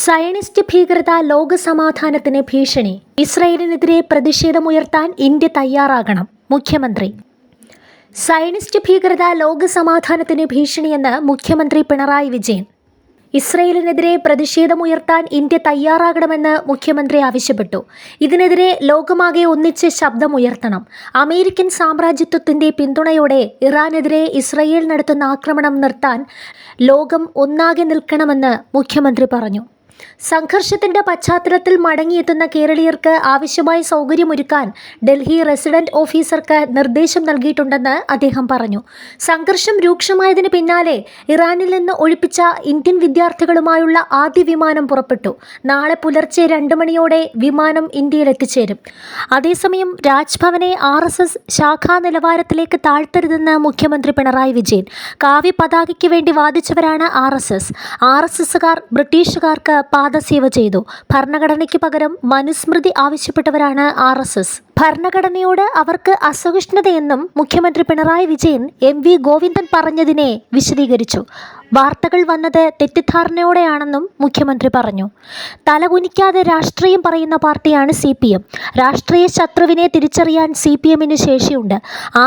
Zionist ഭീകരത ലോകസമാധാനത്തിന് ഭീഷണി. ഇസ്രായേലിനെതിരെ പ്രതിഷേധമുയർത്താൻ ഇന്ത്യ തയ്യാറാകണം. മുഖ്യമന്ത്രി. സയനിസ്റ്റ് ഭീകരത ലോകസമാധാനത്തിന് ഭീഷണിയെന്ന് മുഖ്യമന്ത്രി പിണറായി വിജയൻ. ഇസ്രായേലിനെതിരെ പ്രതിഷേധമുയർത്താൻ ഇന്ത്യ തയ്യാറാകണമെന്ന് മുഖ്യമന്ത്രി ആവശ്യപ്പെട്ടു. ഇതിനെതിരെ ലോകമാകെ ഒന്നിച്ച് ശബ്ദമുയർത്തണം. അമേരിക്കൻ സാമ്രാജ്യത്വത്തിന്റെ പിന്തുണയോടെ ഇറാനെതിരെ ഇസ്രായേൽ നടത്തുന്ന ആക്രമണം നിർത്താൻ ലോകം ഒന്നാകെ നിൽക്കണമെന്ന് മുഖ്യമന്ത്രി പറഞ്ഞു. സംഘർഷത്തിന്റെ പശ്ചാത്തലത്തിൽ മടങ്ങിയെത്തുന്ന കേരളീയർക്ക് ആവശ്യമായ സൗകര്യമൊരുക്കാൻ ഡൽഹി റെസിഡന്റ് ഓഫീസർക്ക് നിർദ്ദേശം നൽകിയിട്ടുണ്ടെന്ന് അദ്ദേഹം പറഞ്ഞു. സംഘർഷം രൂക്ഷമായതിന് പിന്നാലെ ഇറാനിൽ നിന്ന് ഒഴിപ്പിച്ച ഇന്ത്യൻ വിദ്യാർത്ഥികളുമായുള്ള ആദ്യ വിമാനം പുറപ്പെട്ടു. നാളെ പുലർച്ചെ 2 മണിയോടെ വിമാനം ഇന്ത്യയിൽ എത്തിച്ചേരും. അതേസമയം രാജ്ഭവനെ RSS ശാഖാ നിലവാരത്തിലേക്ക് താഴ്ത്തരുതെന്ന് മുഖ്യമന്ത്രി പിണറായി വിജയൻ. കാവ്യ പതാകയ്ക്ക് വേണ്ടി വാദിച്ചവരാണ് RSSകാർ ബ്രിട്ടീഷുകാർക്ക് പാദസേവ ചെയ്തു. ഭരണഘടനയ്ക്ക് പകരം മനുസ്മൃതി ആവശ്യപ്പെട്ടവരാണ് RSS. ഭരണഘടനയോട് അവർക്ക് അസഹിഷ്ണുതയെന്നും മുഖ്യമന്ത്രി പിണറായി വിജയൻ MV ഗോവിന്ദൻ പറഞ്ഞതിനെ വിശദീകരിച്ചു. വാർത്തകൾ വന്നത് തെറ്റിദ്ധാരണയോടെയാണെന്നും മുഖ്യമന്ത്രി പറഞ്ഞു. തലകുനിക്കാതെ രാഷ്ട്രീയം പറയുന്ന പാർട്ടിയാണ് CPM. രാഷ്ട്രീയ ശത്രുവിനെ തിരിച്ചറിയാൻ CPMന് ശേഷിയുണ്ട്.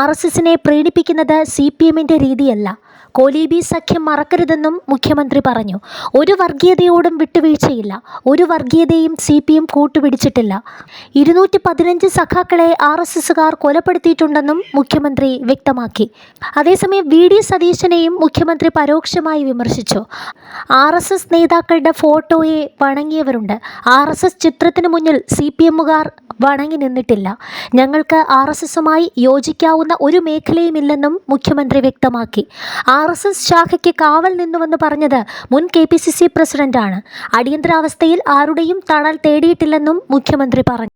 RSSനെ പ്രീണിപ്പിക്കുന്നത് CPMന്റെ രീതിയല്ല. കോലീബി സഖ്യം മറക്കരുതെന്നും മുഖ്യമന്ത്രി പറഞ്ഞു. ഒരു വർഗീയതയോടും വിട്ടുവീഴ്ചയില്ല. ഒരു വർഗീയതയും CPM കൂട്ടുപിടിച്ചിട്ടില്ല. 215 സഖാക്കളെ RSSകാർ കൊലപ്പെടുത്തിയിട്ടുണ്ടെന്നും മുഖ്യമന്ത്രി വ്യക്തമാക്കി. അതേസമയം VD സതീശനെയും മുഖ്യമന്ത്രി പരോക്ഷമായി വിമർശിച്ചു. RSS നേതാക്കളുടെ ഫോട്ടോയെ വണങ്ങിയവരുണ്ട്. RSS ചിത്രത്തിന് മുന്നിൽ CPMകാർ വണങ്ങി നിന്നിട്ടില്ല. ഞങ്ങൾക്ക് RSSുമായി യോജിക്കാവുന്ന ഒരു മേഖലയുമില്ലെന്നും മുഖ്യമന്ത്രി വ്യക്തമാക്കി. RSS ശാഖയ്ക്ക് കാവൽ നിന്നുവെന്ന് പറഞ്ഞത് മുൻ KPCC പ്രസിഡന്റാണ്. അടിയന്തരാവസ്ഥയിൽ ആരുടെയും തണൽ തേടിയിട്ടില്ലെന്നും മുഖ്യമന്ത്രി പറഞ്ഞു.